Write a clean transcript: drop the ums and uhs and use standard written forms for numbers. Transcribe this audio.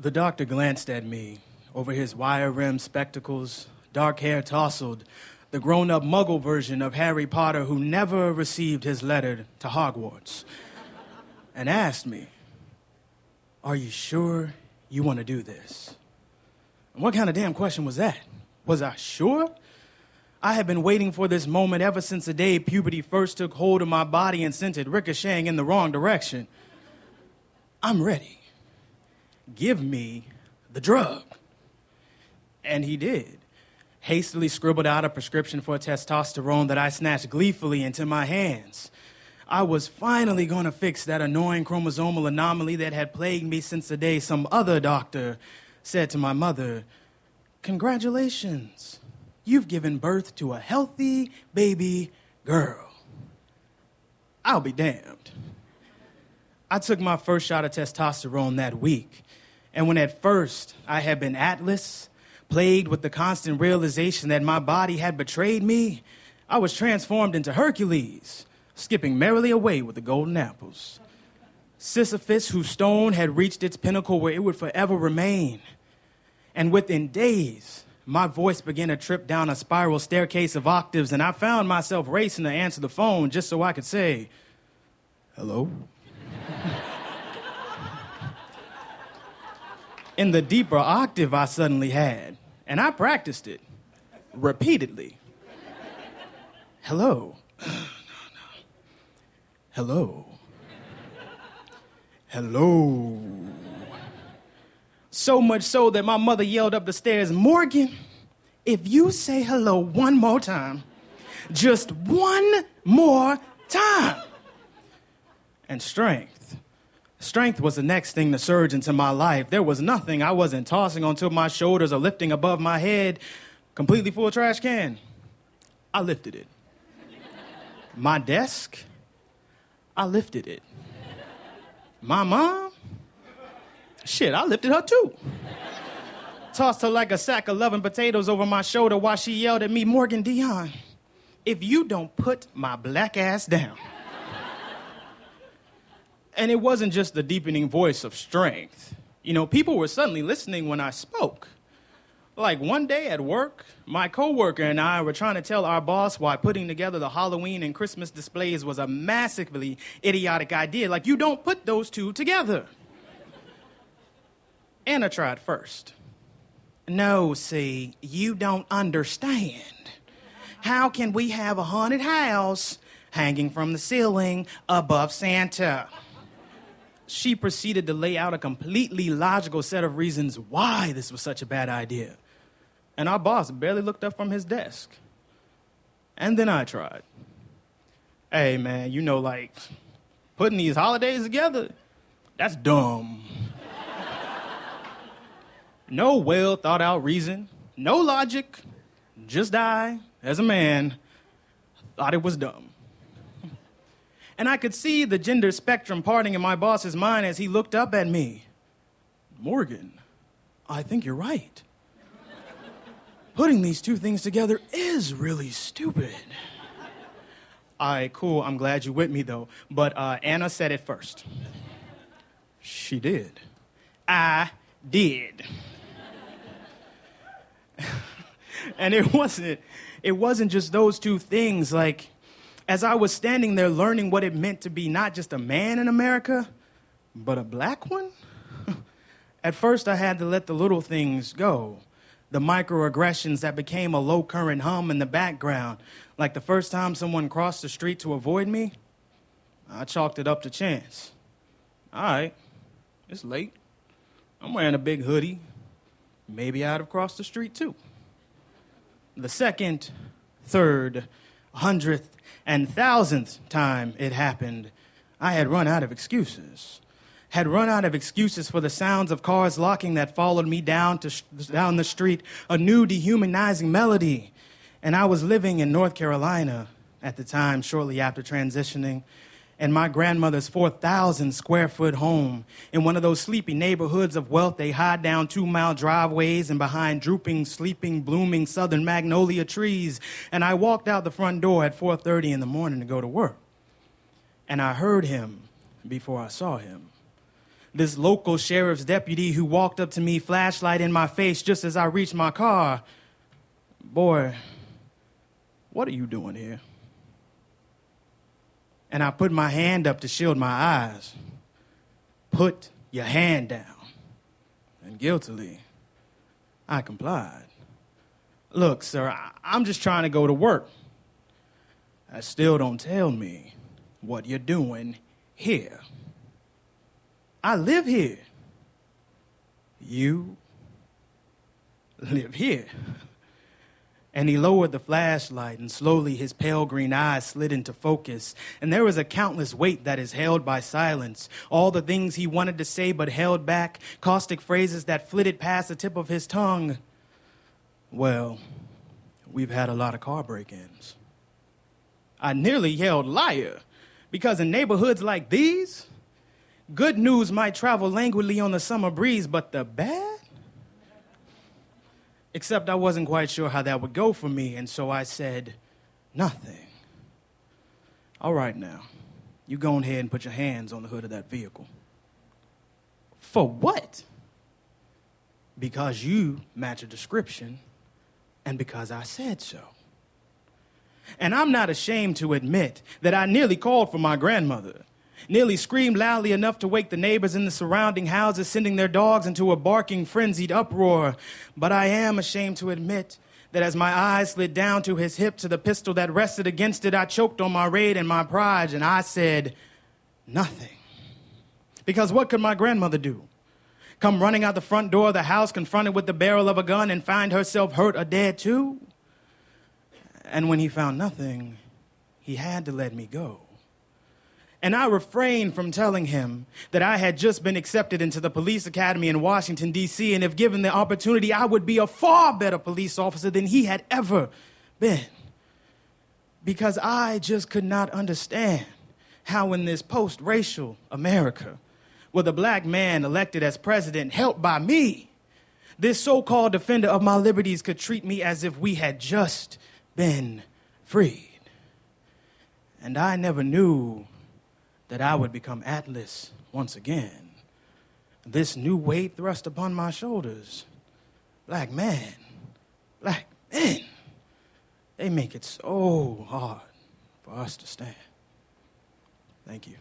The doctor glanced at me over his wire-rimmed spectacles, dark hair tousled, the grown-up muggle version of Harry Potter who never received his letter to Hogwarts, and asked me, "Are you sure you want to do this?" And what kind of damn question was that? Was I sure? I had been waiting for this moment ever since the day puberty first took hold of my body and sent it ricocheting in the wrong direction. I'm ready. Give me the drug. And he did. Hastily scribbled out a prescription for testosterone that I snatched gleefully into my hands. I was finally going to fix that annoying chromosomal anomaly that had plagued me since the day some other doctor said to my mother, "Congratulations, you've given birth to a healthy baby girl." I'll be damned. I took my first shot of testosterone that week, and when at first I had been Atlas, plagued with the constant realization that my body had betrayed me, I was transformed into Hercules, skipping merrily away with the golden apples. Sisyphus, whose stone had reached its pinnacle where it would forever remain. And within days, my voice began to trip down a spiral staircase of octaves, and I found myself racing to answer the phone just so I could say, "Hello?" In the deeper octave I suddenly had, and I practiced it repeatedly. "Hello." "Hello." "Hello." So much so that my mother yelled up the stairs, "Morgan, if you say hello one more time, just one more time." And Strength was the next thing to surge into my life. There was nothing I wasn't tossing onto my shoulders or lifting above my head, completely full of trash can. I lifted it. My desk, I lifted it. My mom, shit, I lifted her too. Tossed her like a sack of loving potatoes over my shoulder while she yelled at me, "Morgan Dion, if you don't put my black ass down." And it wasn't just the deepening voice of strength. You know, people were suddenly listening when I spoke. Like one day at work, my coworker and I were trying to tell our boss why putting together the Halloween and Christmas displays was a massively idiotic idea. Like, you don't put those two together. Anna tried first. "No, see, you don't understand. How can we have a haunted house hanging from the ceiling above Santa?" She proceeded to lay out a completely logical set of reasons why this was such a bad idea. And our boss barely looked up from his desk. And then I tried. "Hey, man, you know, like, putting these holidays together, that's dumb." No well thought out reason, no logic, just I, as a man, thought it was dumb. And I could see the gender spectrum parting in my boss's mind as he looked up at me. "Morgan, I think you're right. Putting these two things together is really stupid." "All right, cool, I'm glad you're with me, though. But Anna said it first." "She did." "I did." And it wasn't just those two things. Like, as I was standing there learning what it meant to be not just a man in America, but a black one, at first I had to let the little things go. The microaggressions that became a low current hum in the background. Like the first time someone crossed the street to avoid me, I chalked it up to chance. All right, it's late. I'm wearing a big hoodie. Maybe I'd have crossed the street too. The second, third, 100th, and 1,000th time it happened, I had run out of excuses. Had run out of excuses for the sounds of cars locking that followed me down the street, a new dehumanizing melody. And I was living in North Carolina at the time, shortly after transitioning, in my grandmother's 4,000 square foot home in one of those sleepy neighborhoods of wealth. They hide down 2-mile driveways and behind drooping, sleeping, blooming southern magnolia trees. And I walked out the front door at 4:30 in the morning to go to work. And I heard him before I saw him. This local sheriff's deputy who walked up to me, flashlight in my face just as I reached my car. Boy, what are you doing here? And I put my hand up to shield my eyes. Put your hand down. And guiltily, I complied. Look, sir, I'm just trying to go to work. That still don't tell me what you're doing here. I live here. You live here. And he lowered the flashlight, and slowly his pale green eyes slid into focus. And there was a countless weight that is held by silence. All the things he wanted to say but held back, caustic phrases that flitted past the tip of his tongue. Well, we've had a lot of car break-ins. I nearly yelled liar, because in neighborhoods like these, good news might travel languidly on the summer breeze, but the bad? Except I wasn't quite sure how that would go for me, and so I said, nothing. All right now, you go ahead and put your hands on the hood of that vehicle. For what? Because you match a description, and because I said so. And I'm not ashamed to admit that I nearly called for my grandmother. Nearly screamed loudly enough to wake the neighbors in the surrounding houses, sending their dogs into a barking, frenzied uproar. But I am ashamed to admit that as my eyes slid down to his hip to the pistol that rested against it, I choked on my rage and my pride, and I said, nothing. Because what could my grandmother do? Come running out the front door of the house, confronted with the barrel of a gun, and find herself hurt or dead too? And when he found nothing, he had to let me go. And I refrained from telling him that I had just been accepted into the police academy in Washington, D.C., and if given the opportunity, I would be a far better police officer than he had ever been. Because I just could not understand how in this post-racial America, with a black man elected as president, helped by me, this so-called defender of my liberties could treat me as if we had just been freed. And I never knew that I would become Atlas once again. This new weight thrust upon my shoulders. Black men, they make it so hard for us to stand. Thank you.